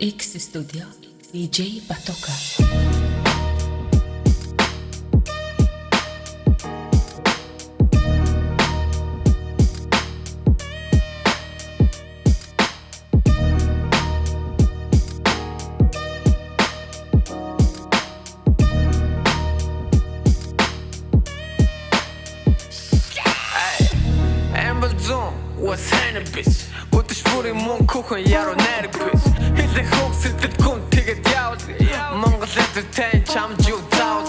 X Studio DJ Batoka. What's happening, bitch? What the shit in mon cook and yaro nari, bitch? Hit the hooks, hit the kun, ticket out. Mongol entertain, cham ju out.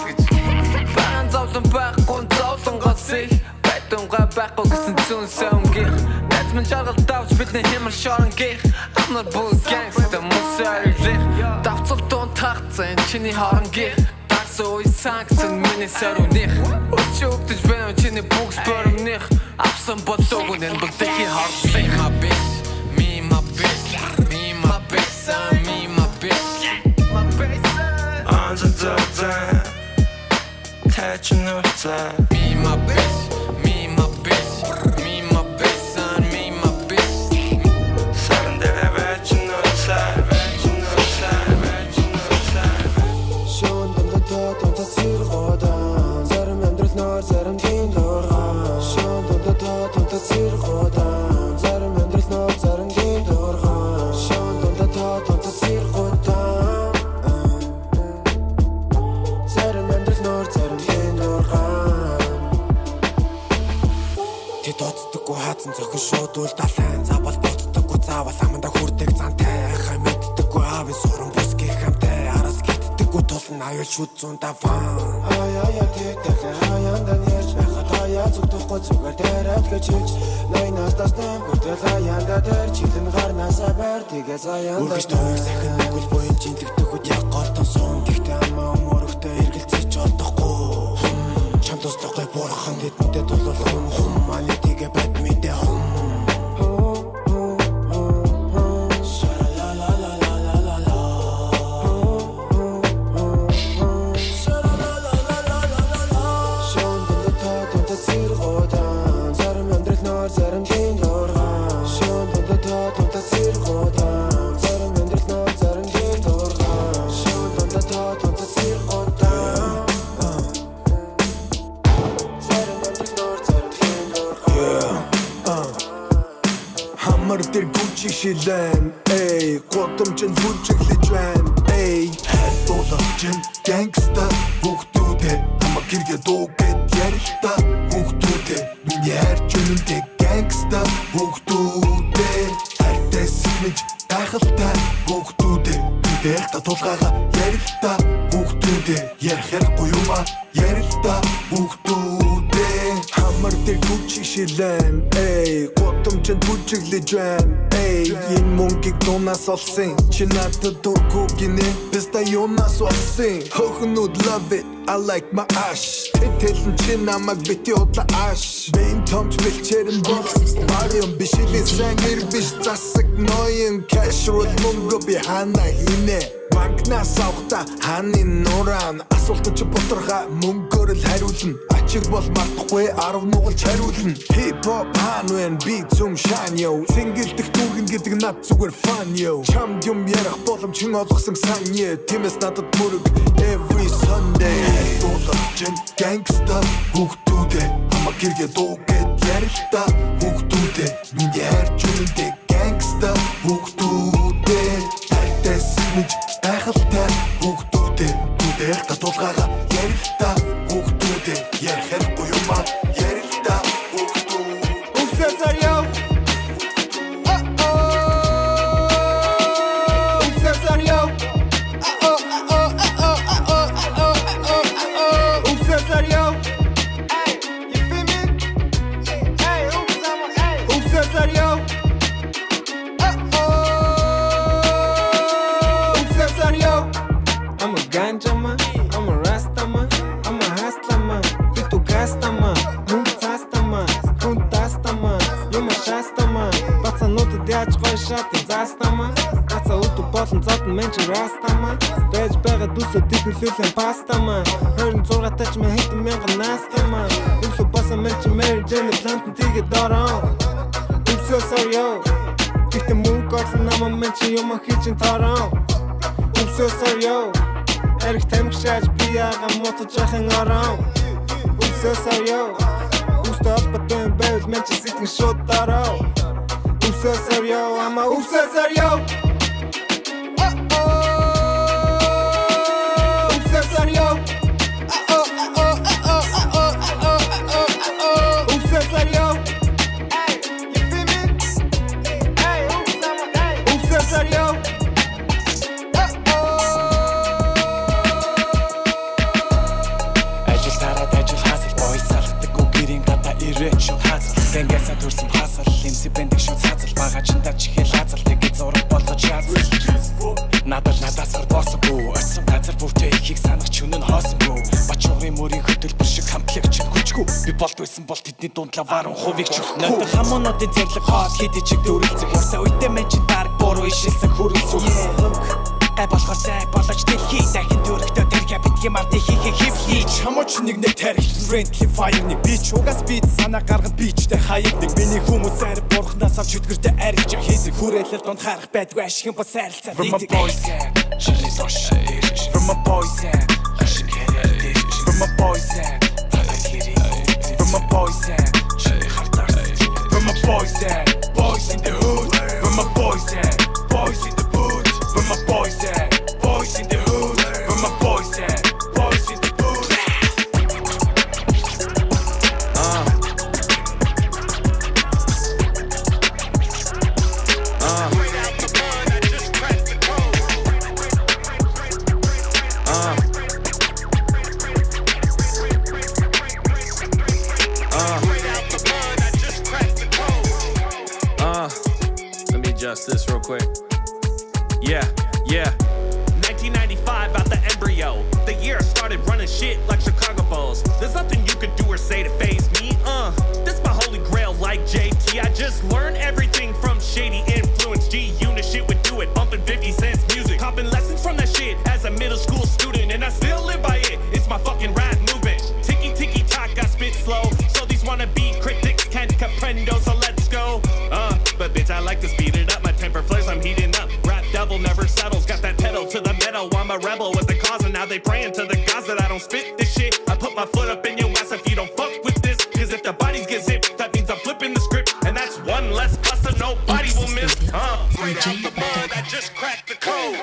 Baran zautan back, kon zautan gasi. Betun ga back, гэсэн zun sound gear. That's my jargal doubt, bit the himmel short gear. I'm not bull gangster, musari lir. Davцал дон тагцсан, чиний хорон gear. So is sanks and mini saruних. Өчөөгдөж байна чиний бүгс бөрмних. Авсан бодлогон энэ бүгдийн харсан. My bitch, me my bitch, me my bitch, me my bitch. My bitch. Anzadza, touching her side. Me my bitch, me my bitch, me my bitch, me my bitch. Seven that I bet you know side. Зарим амьдрал нөр зарим тийм дургаан шон дундад цэргуудан зарим амьдрал нөр зарим тийм дургаан шон дундад цэргуудан зарим амьдрал нөр зарим тийм дургаан тэд оцдоггүй хаацсан зохин шууд үл далайн завал боцдоггүй заавал аманда хүрдэг зантай хай мэддэггүй аавын суран бүсгий хамтай араас гитдэггүй тулн аюул шүд зүүн даван аяа тэгтэлээ хаяандан ярьж байхад хаяа зүгдэхгүй зүгээр дээрээд гэжиж найнаас тасна хүртэл хаяанда дээр чилэн гарнасаа байр тэгээ заяанда үргэж төвийг сахин нэгвэл буян чин тэгдэхүүд яг голтон суун гэхдээ амаа өмөрөхтэй эргэлзэж олдохгүй чам туслахгүй бурхан тэдэнтэй тулуул хум мани тэгээ бат мэдээ хум Шилэн эй годомжин бүжиглэж байна эй хайдуулчин гангста бүгдүүдээ хамаг гэргээ дуугээд ярилта бүгдүүдээ миний хайрч үнэндээ гангста бүгдүүдээ хайртай сэмж гайхалтай бүгдүүдээ бидээр татуулгаагаа ярилта бүгдүүдээ ярих ярихгүй юм а ярилта бүгдүүдээ хамар дээр бүжиг шилэн эй годомжин бүжиглэж байна энэ мөнгийг дунаас олсон чи надад дургүй гинэ бэста юунаас олсон хөхнүүд love it I like my ash тэтэлэн чи намайг бити удаа ash бэйн томч бэлчээрэн бариум бишилээ сан гэр биш засаг ноён casual мөнгө би хана хийнэ банкнаас авахта ханы нуран асуулт чи боторга мөнгөөр л хариулна ачиг бол мартахгүй 10 нугалж хариулна hip hop хаан би zum shine yo сингэлдэх түүхэн гэдэг над зүгээр fun yo чамд юм ярих боломж олгосон сан я тиймээс надад мөрөг every sunday дуулчин gangsta бүгдүүдээ хамаг гэргээ дуугээд ярилта бүгдүүдээ миний хайрч үнэндээ gangsta бүгдүүдээ хайртай сэмж гайхалтай бүгдүүдээ бидээр татуулгаагаа ярилта бүгдүүдээ ярих ярихгүй юм а ярилта бүгдүүдээ Үсэсарё Үсэсарё Үсэсарё You feel me? Hey, Үсэсарё I'm a ganja man, I'm a rasta man, I'm a hustler man, itu gasta man, мунцаста man, хунтаста man, юм шаста man, пацануудад яаж гоё шат заста man, гацаа өдөө болон зодон мен чи раста man, байж байгаа дүсэд дихлүүлэн паста man, 26 тач мен хэдэн мянган наста man, өглөө басан мен чи Mary Jane плантн тэгээд дороо, Үсэсарё, гэхдээ мөнгө гоцлон намаа мен чи юм хийчин таран Үсэсэр ёо Эрх тамхишааж би яага мотож ахын орон Үсэсэр ёо Устав батэн бэл мен чи ситэн шот тараа Үсэсэр ёо ама үсэсэр ёо Үсэсэр ёо Үсэсэр ёо Тэнгээс төрсөн хасал лимси бэндэг шууд цацал бага чиндаа чихэл лазал тэгээд зураг болгож язал надаас босоогүй очсон газар бүртээ ихийг санах чүнэн хоосонгүй бачуурын мөрийн хөтөлбөр шиг хамтлагч хүчгүй би болд байсан бол тэдний дундлаа баруун хувийг ч өгнө хамуунуудын зэрлэг хот хидэ чиг дөрөлцөх явтаа үедээ мен чи дарг буруу ишэлсэн хүрэлсэн гай болохоор сайн болооч дэлхий дахин төрөхтөө тэрхэ битгий марти хихи чамоч нэг тарих friendly fire нэг би ч угаас бит санаа гаргад бичтэй хаягдаг миний хүмүүс арай бурхнаас авч хөдгөртэй арилж хийдэг хүрээлэл донд харах байдгүй ашиг бос сайралцаа from my boys from my boys from my boys from my boys from my boys boys in the hood from my boys boys in the hood from my boys boys in the hood from my boys boys in the hood Let me adjust this real quick. Yeah. 1995 out the embryo. The year I started running shit like Chicago Bulls. There's nothing you could do or say to faze me. This my holy grail like JT. I just learned everything from shady influence. G-Unit shit would do it, bumping 50 cents music. Copping lessons from that shit as a middle school student, and I still live by it. It's my fucking rap movement. Ticky tock, I spit slow, so these wannabe critics can't comprendo. So let's go. But bitch, I like to speed it up. My temper flares, I'm heating up. Rap devil never settles. Got that pedal to the metal. I'm a rebel with the cause, and now they praying to the gods that I don't spit this shit. I put my foot up in your ass if you don't fuck with this. Cause if the bodies get zipped, that means I'm flipping the script. And that's one less buster nobody will miss. Straight out the mud, I just cracked the code.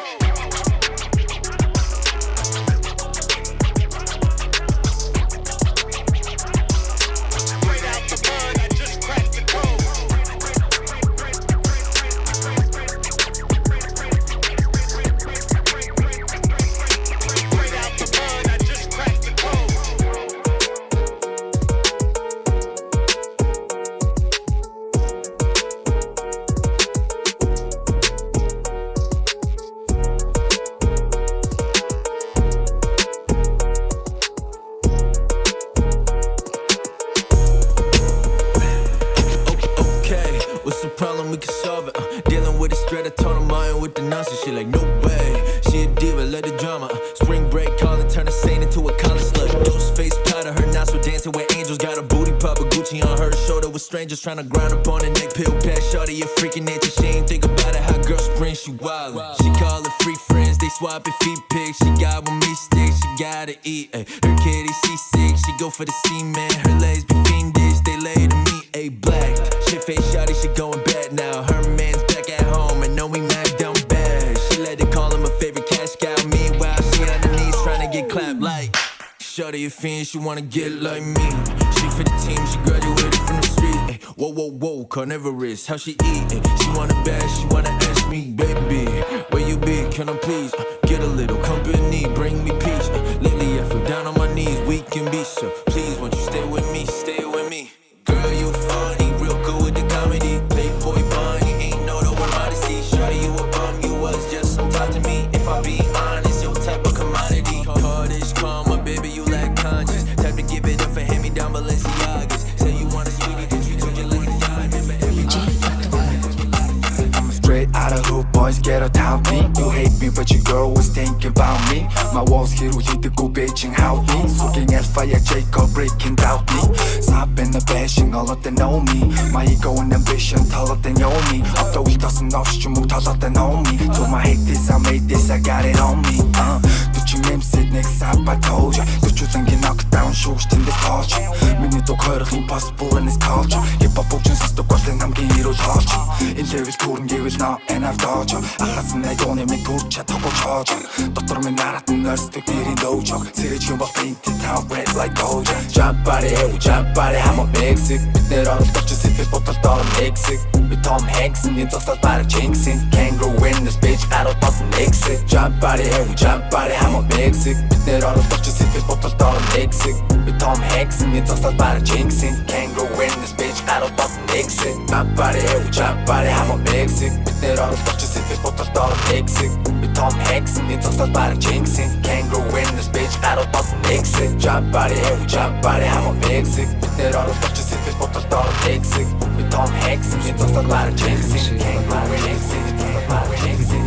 We can solve it. Dealing with it straight, I told him I ain't with the nonsense. She like, no way. She a diva, let the drama. Spring break, calling, turn a saint into a college slut. Dose face powder, her nostril dancing with angels. Got a booty pop, a Gucci on her shoulder with strangers trying to grind up on the neck. Pill pass, shorty, your freaking nature. She ain't think about it, how girls spring, she wildin'. She call her freak friends, they swapping feet pics. She got with me sticks, she gotta eat. Ay. Her kitty seasick, she go for the semen. Her legs be fiendish, they lay to me. A black shit face shawty, she going bad now. Her man's back at home and know we mad down bad. She let it call him a favorite cash cow. Meanwhile, she on her knees trying to get clapped like. Shawty a fiend, she wanna get like me. She for the team, she graduated from the street. Ay. Whoa, carnivorous, how she eat? Ay. She wanna bash, she wanna ask me, baby, where you be? Can I please get a little company? Bring me peace. Lately I feel down on my knees, weak and be so. Please, won't you stay with me? Stay with me. Girl, you funny, real good with the comedy. Playboy bunny, ain't no modesty. Shawty, you a bum, you was just some time to me. If I be honest, your type of commodity. Cardish, karma, baby, you lack conscience. Time to give it up for hand-me-down Balenciagas. Say you want a sweetie, then you took it like a diamond. I'm straight out of hood, boys get a top me. You hate me, but your girl was thinking about me. My walls here with the go bitching how me. Looking at fire, Jacob breaking doubt me. Stop been the passion, all of them know me. My ego and ambition, all of them know me. Одоо үл тасан новш ч юм уу толоод know me. So my hate this, I made this, I got it on me. Түчим MC next up I told ya. Түчүүлэнгийн knockdown шүүгч тэндээс тоож. Миний дог хойрох impossible in this culture. Hip hop бүхэн сонсдог болон хамгийн ирүүл хоолч. Энэ level турн гэвэл now and I've told you. Ахаас нь айгооны минь төрч чадахгүй чоож. Дотор минь нарат нь нэрсдэг нэрийн доожо. Сэрэж юм бол painted town red like doja. Jump body, hey, jump body, I'm a big sick. Бид нэр оролдож сэтгэл бодол доор exit. Би Tom Hanks нь зогсоод бараг jinxing. Can't go in this bitch, I don't want to exit. Jump body, hey, jump body, I'm a big sick. Бид нэр оролдож сэтгэл бодол доор exit. Би Tom Hanks нь зогсоод бараг jinxing. Can't go in this bitch, I don't want to exit. Jump body, hey, jump body, I'm a big sick. Бид нэр оролдож сэтгэл бодол доор exit. Би Tom Hanks нь зогсоод бараг jinxing. Can't go in this bitch, I don't want to exit. Jump body, hey, jump body, I'm a big sick. Бид нэр оролдож сэтгэл бодол доор exit. Би Tom Hanks нь зогсоод бараг jinxing. Can't go in this bitch, I don't want to exit.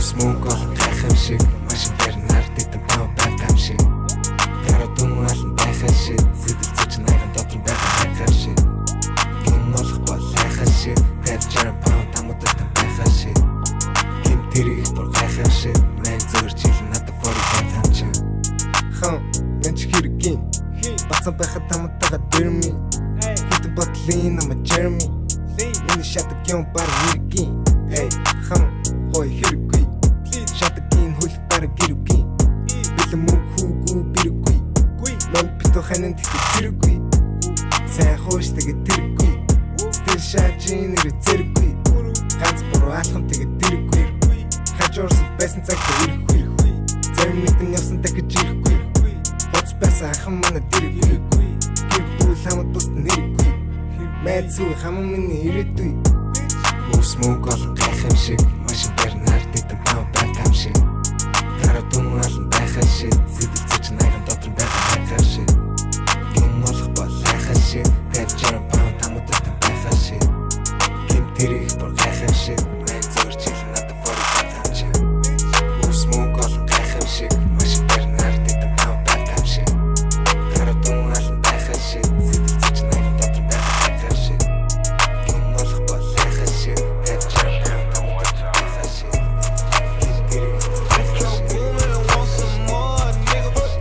Smoke all гайхам шиг машин дээр нарддаг баа байтам шиг гараа дүнвал байхаа шиг зэдэлцэж найган дотор байгаа хайхаа шиг юм болох бол хайхаа шиг пэчэр паа тамуудад байхаа шиг ким тэрийг бүр хайхаа шиг мэн зөрч ил надад фори байтам шиг хан мен ч хэрэг бацсан байхад тамуудаа дэрми хит батлин ам Jeremy миний шатаг юм бар хэрэг hey хан хой хэрэг шатгийн хөл бар гэргүй бэлэн мөнх хүүгүү бэргүй мөн битүү хананд хэрэггүй сайн хуушдаг тэргүй стил шажин зэргүй ганц буруу алхам тэгээд тэргүй хажуурс байсан цагт ирэхгүй зарим нэгэн явсан дахиж ирэхгүй боц байсан ахын манай тэргүй гэрбүүл хамт бус нэргүй мэдсүү хаман миний ирээдүй Smoke all гайхам шиг машин дээр нарддаг баа байтам шиг гараа дүнвал байхаа шиг зэдэлцэж найган дотор байгаа хайхаа шиг юм болох бол хайхаа шиг пэчэр паа тамуудад байхаа шиг ким тэрийг бүр хайхаа шиг мэн зөрч ил надад фори байтам шиг Smoke all гайхам шиг машин дээр нарддаг баа байтам шиг гараа дүнвал байхаа шиг зэдэлцэж найган дотор байгаа хайхаа шиг юм болох бол хайхаа шиг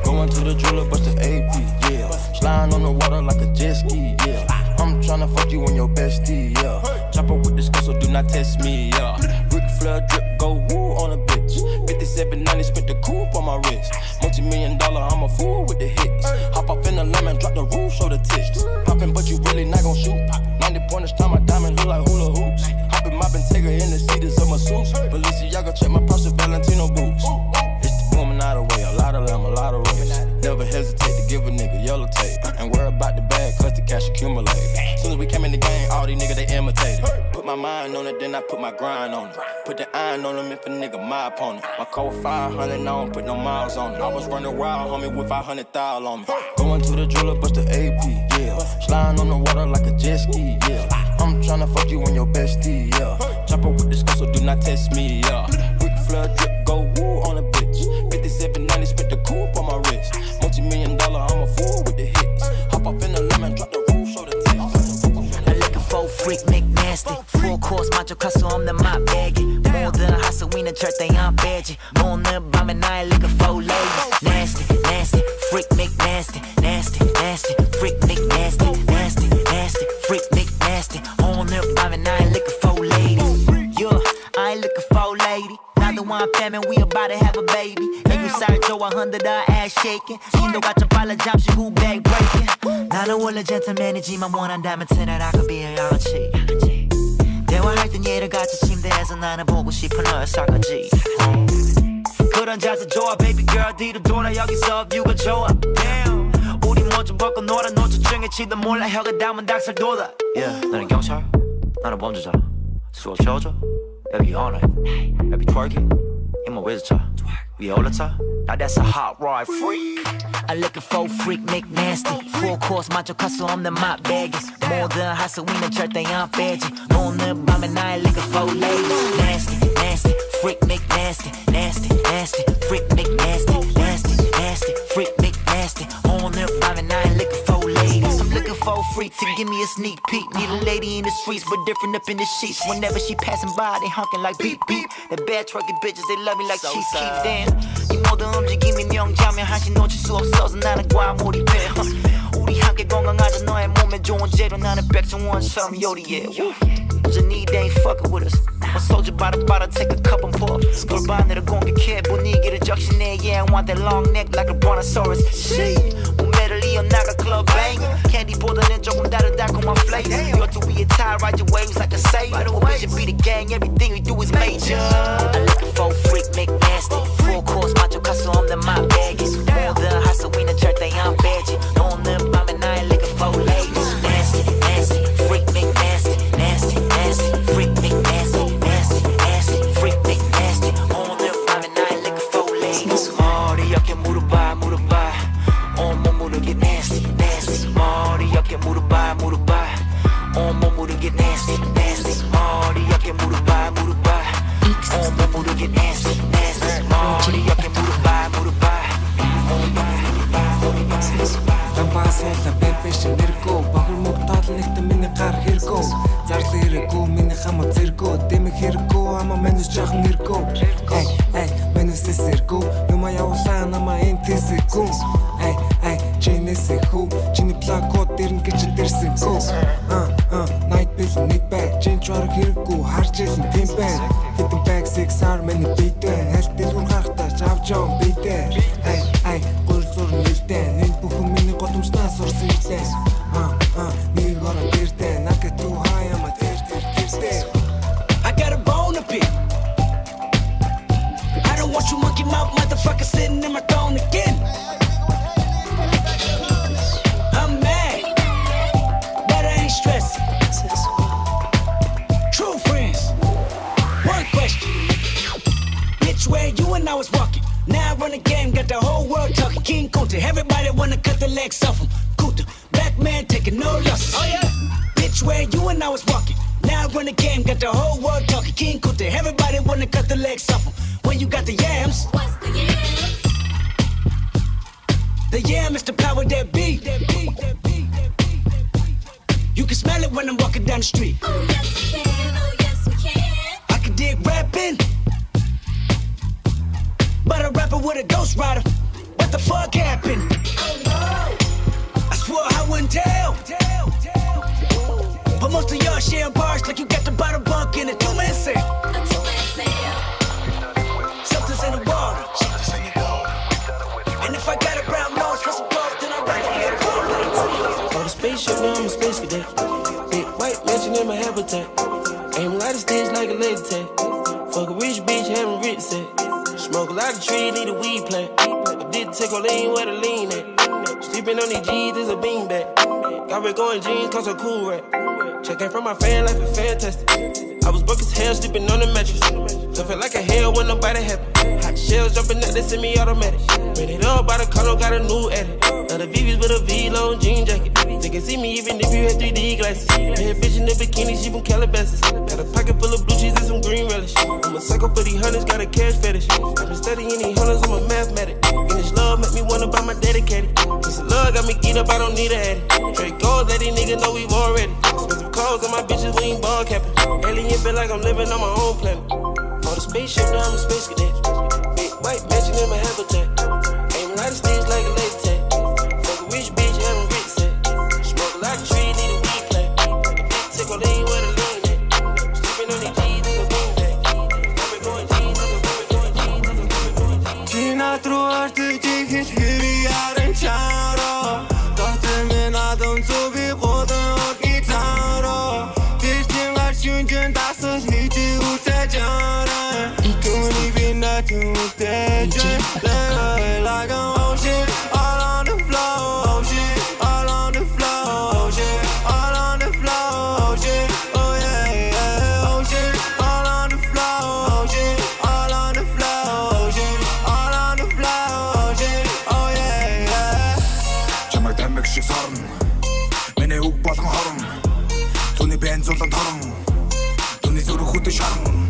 Going to the jeweler, bust the AP, yeah. Sliding on the water like a jet ski, yeah. I'm tryna fuck you and your bestie, yeah. Chopper with this girl, so do not test me, yeah. Ric Flair drip, go woo on a bitch. 5790, spent the coupe on my wrist. Multi-million-dollar, I'm a fool with the hits. Hop off in the lemon, drop the roof, show the tits. Poppin', but you really not gon' shoot. 90 pointers, time my diamond look like hula hoops. Hoppin', moppin', take her in the seats of my suits. Balenciaga, check my purse, Valentino boots. It's the woman out of way, a lot of lamb, a lot of race. Never hesitate to give a nigga yellow tape. And worry about the bag, cause the cash accumulate. Soon as we came in the game, all these niggas, they imitated. Put my mind on it, then I put my grind on it. Put the iron on them if a nigga my opponent. My code 500, I don't put no miles on it. I was running wild, homie, with 500,000 on me. Going to the jeweler, bust the AP, yeah. Sliding on the water like a jet ski, yeah. I'm tryna fuck you and your bestie, yeah. Chopper with this girl, so do not test me, yeah. Ric Flair drip, go woo on a bitch. 5790, spent the coupe on my wrist. Multi-million-dollar, I'm a fool with the hits. Hop off in the lemon, drop the roof, show the tits. I'm looking for freak McNasty. Full course, macho castle, I'm the my baggy. More than a hustle, we in the church, they on badgy. More than a bomb and I ain't looking for ladies. Nasty, nasty, freak McNasty. Nasty, nasty, freak McNasty. Nasty, nasty, freak McNasty. On the bomb and I ain't looking for ladies. Yeah, I ain't looking for lady. Now the one famine, we about to have a baby. And you Sergio 100, our ass shaking. 신도가 좀 빨라잠시 back breaking. 나는 원래 젠틀맨이지만 원한다면 tonight I could be a 양아치. 대화할 땐 얘를 같이 침대에서 나는 보고 싶은 너의 사과지. 그런 자세 좋아 baby girl 뒤로 돌아 여기서 뷰가 좋아. Damn 우리 뭐좀 벗고 놀아 노초증에 치다 몰라 혀가 닿으면 닭살 돋아. Yeah 나는 경찰 나는 범죄자 수업 쳐줘 baby all night baby twerking in my wizard we all the time. Now that's a hot rod freak. I'm looking for freak McNasty. Full course macho castle, I'm the mop baggers. More than a hustle, we in the church, they on badgy. On the bomb and I ain't looking for ladies. Nasty, nasty, freak McNasty. Nasty, nasty, freak McNasty. Nasty, nasty, freak McNasty. On the bomb and I ain't looking for ladies. I'm looking faux freak to give me a sneak peek. Need a lady in the streets, but different up in the sheets. Whenever she passing by, they honking like beep beep. The bad twerking bitches, they love me like Chief Keef. Damn, 이 모든 움직임이 명장면 한시 놓칠 수 없어서 나는 과몰입해. 우리 함께 건강하자 너의 몸에 좋은 재료 나는 백종원처럼 요리해. Just need they ain't fucking with us. A soldier by the bottle, take a cup and pour. 골반으로 공격해 분위기를 적신해. Yeah, I want that long neck like a brontosaurus. Shit, 몸매를 이어나가 club bang. 캔디보다는 조금 다른 달콤한 flavor. You're to be a tie, ride your waves like a sailor. We should be the gang, everything we do is major. I'm looking for a freak, make nasty. Full course, 마저 가수 없는 my baggage. 모든 하수위는 절대 안 빼지. 오늘 밤에 나의 looking for ladies. Nasty, nasty, freak, make nasty, nasty, nasty, freak, make nasty, nasty, nasty, freak, make nasty. 오늘 밤에 나의 looking for ladies. 머리 어깨 물어봐, 물어봐. 온몸 무르게 nasty, nasty. 머리 어깨 물어봐, 물어봐. 온몸 무르게 nasty, nasty. 머리 어깨 물어봐, 물어봐. 온몸 무르게 nasty, nasty. 머리 어깨 물어봐, 물어봐. Рампасайла бэбэш нэргөө багэр мөг тоол нэгтэн миний гар хэрэггүй зарлан хэрэггүй миний хамаа зэрэггүй дэмэг хэрэггүй амаа мэнэс жоохон хэрэггүй ай мэнэс зэрэггүй юм явуулаа намаа энтэсэхгүй ай чинэсэхүү чиний блог код дэрнэ гэж дэрсэхгүй night bill нэг бай чин чор хэрэггүй харж илэн тийм бай хитэн bag 6 hour миний битээ хальт дэлгүүр гарахтаа авч жоо битээ ай гол зур нэлтэн энэ бүхэн миний годомжнаас урсан илээ нэг орон дэртэ накэ ту хаяма дэртэ I got a bone to pick. I don't want you monkey mouth motherfucker sitting in my throne again. I'm mad, but I ain't stressing. True friends. One question. Bitch, where you and I was walking. Now I run the game, got the whole world talking. King Kunta, everybody wanna cut the legs off him. Kunta, black man taking no losses. Oh yeah. Bitch, where you and I was walking. Now I run the game, got the whole world talking. King Kunta, everybody wanna cut the legs off him. When you got the yams. What's the yams? The yam is the power that be. You can smell it when I'm walking down the street. Oh yes we can, oh yes we can. I can dig rapping, but a rapper with a ghost rider. What the fuck happened? Oh no! I swore I wouldn't tell. But most of y'all sharing bars like you got the bottle bunk in a two-man sale. A two-man sale. Something's in the water. And if I got a brown nose for some gold, then I'd rather hear it. On the spaceship, now I'm a space cadet. Big white mansion in my habitat. Aim a lot of sticks like a laser tag. Fuck a rich bitch, having rich set. Smoke a lot of trees, need a weed plant. I did take a lean where the lean at. Sleeping on these G's is a beanbag. Got red going jeans, cause I'm cool rap. Checking from my fan life is fantastic. I was broke as hell, sleeping on the mattress. So feel like a hell when nobody happy. Hot shells jumping out, they semi-automatic. Ran it up by the color, got a new edit. Now the VV's with a V-long jean jacket. They can see me even if you had 3D glasses. Bad bitch in the bikini, she from Calabasas. Got a pocket full of blue cheese and some green relish. I'm a psycho for these hunters, got a cash fetish. I've been studying these hunters, I'm a mathematic. And this love make me wanna buy my dedicated. This love got me geeked up, I don't need a addict. Straight goals, let these niggas know we've already. Expensive clothes on my bitches, we ain't ball capping. Alien feel like I'm living on my own planet. On the spaceship, now I'm a space cadet. Big white mansion in my habitat. Aim a lot of sticks like a laser tag. Fuck a rich bitch, having rich set. Smoke a lot of trees, need a weed plant. A big tickle, lean where the lean at. Sleeping on these G's, is a beanbag. I've been going G's, Gina truar tu jihil hiri yaran charo. Dohter min adam zubi qodan orgi zaro. Dirtin gar shunjun dasal hiji ute jaran. Tuni binna tunte jan. Like an ocean, all on the floor. Ocean, all on the floor. Ocean, all on the floor. Ocean, oh yeah, yeah. Ocean, all on the floor. Ocean, all on the floor. Ocean, all on the floor. Ocean, oh yeah, yeah. Чамайг тамиг шиг сорно. Миний үг болгон хорон. Түүний бэн зулан торон. Түүний зүрх хөдөө шарн.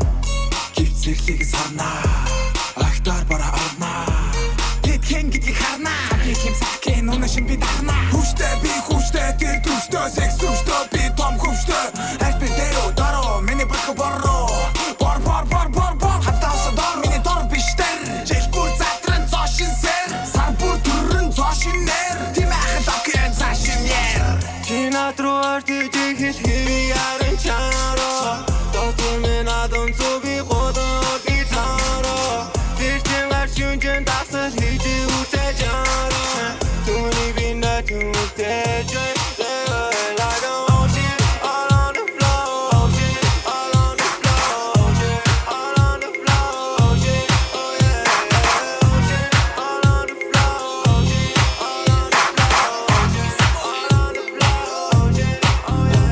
Гівцэрлийг сарнаа. Ахтар бара орнаа. Тэт хэн гэдгийг харнаа. Хин сакэн үнэ шин би дарнаа. Хүчтэй би хүчтэй тэр түштэй. Өглөө секс рүүмтэй би том хөвштэй Хайр би дээрөө дараа миний бүхэ бороо Бор хатааса дор миний дор биштэр Жил бүр затран зошин сэр Сар бүр түрэн зошин нэр Тимэхэн локэн зашин нэр Чинат руу ордиж хэл хэвий яран чараа Дотор мен адон цуби ходоо гитараа Тэрчэн гар шүнжэн дасал хийж үсэ жараа Түүний би натүнтэй жай Like an ocean all on the floor Ocean all on the floor Ocean all on the floor Ocean, oh yeah Ocean all on the floor Ocean all on the floor Ocean all on the floor Ocean, oh yeah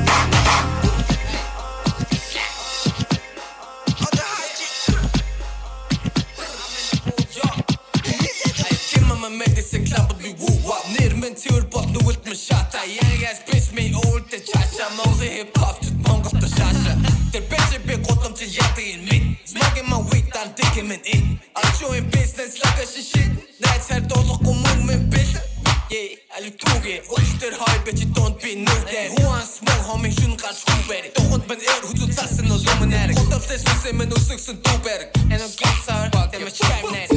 Medicine club be woo wop Nir men tur bort nu vilt me shata Jag är bitch me old the chacha Mose hip hop just mongot the shasha Der bitch be godom till hjärta in min Smoking my weed dan digging min in I'll show in business like a shit Nights här dollar kom move min bitch Yeah, I look too good Ulster high bitch don't be no dead Who on smoke homie shun gal schuber Dochont men huzut sassen og lumener Godom ses se men usuksun tuber En og glasar dem a chime net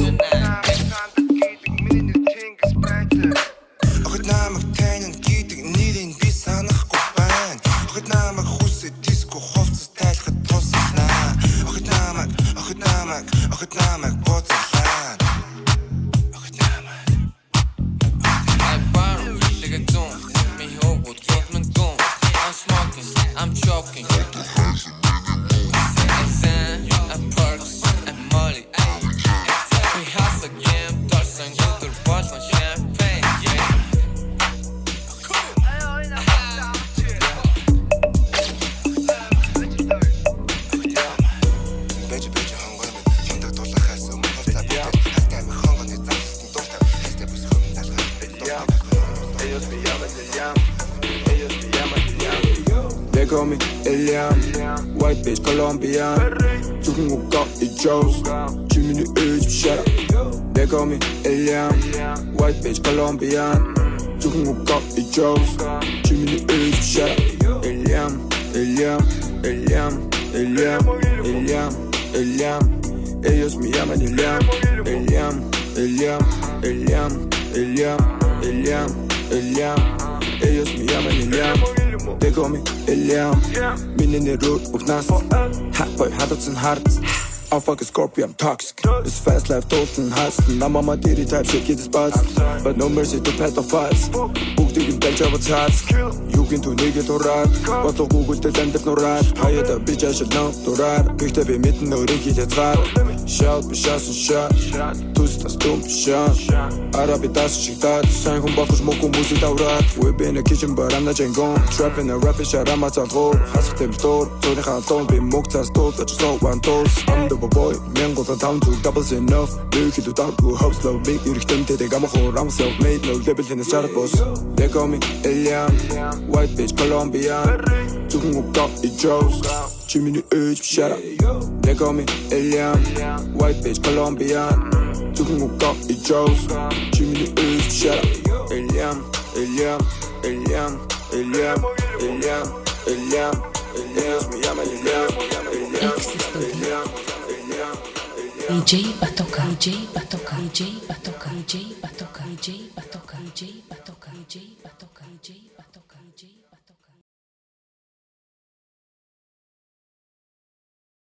Охид намайг тайнан гэдэг нэрийг би санахгүй байна. Охид намайг хүсээ диско хувцас тайлахад тусалнаа. Охид намайг боцоглаа. Охид намайг I borrow, like a doom. Me hold with Goldman Goon. I'm smoking, I'm choking. I perks, I'm Molly. We hustle again, Darson, Gutter, Boston, Champagne. They call me Eliam, white bitch Colombian. Zucken og går i Joes, Jimmy Øs, shut up. They call me Eliam, white bitch Colombian. Zucken og går i Joes, Jimmy Øs, shut up. Eliam, ellos me llaman Eliam, ellos me llaman Eliam. They call me Eliam, meaning the root of Nas. Hot boy, hot and hard. I'm fucking Scorpio, I'm toxic. It's fast life, toast and hustling. I'm on my dirty type shit, get this buzz. But no mercy to pedophiles. Book you can tell you what's hot. You can do nigga to ride. But the Google the end of no ride. Higher the bitch I should know to ride. Picked up a mitten, no Ricky that's right. Shout, be shots and shot. Twist the stump, shot. Arabi das shit that. Sang home buffers, moko music out right. We've been in the kitchen, but I'm not Django. Trapping a rapid shot, I'm at a roll. Hask them store. So they can't don't be mocked as told that you saw one toast. I'm the boy, men go down to doubles enough. Look it down to house slow. Make you return to the gamma hole. I'm self made, no level in the chart boss. They call me Eliam, white bitch Colombian. Zucken og går i Joes, Jimmy Øs, shut up. They call me Eliam, white bitch Colombian. Zucken og går i Joes, Jimmy Øs, shut up. Eliam, ellos me llaman Eliam. DJ Batoka, DJ Batoka, DJ Batoka, DJ Batoka, DJ Batoka, DJ Batoka, DJ Batoka, DJ Batoka.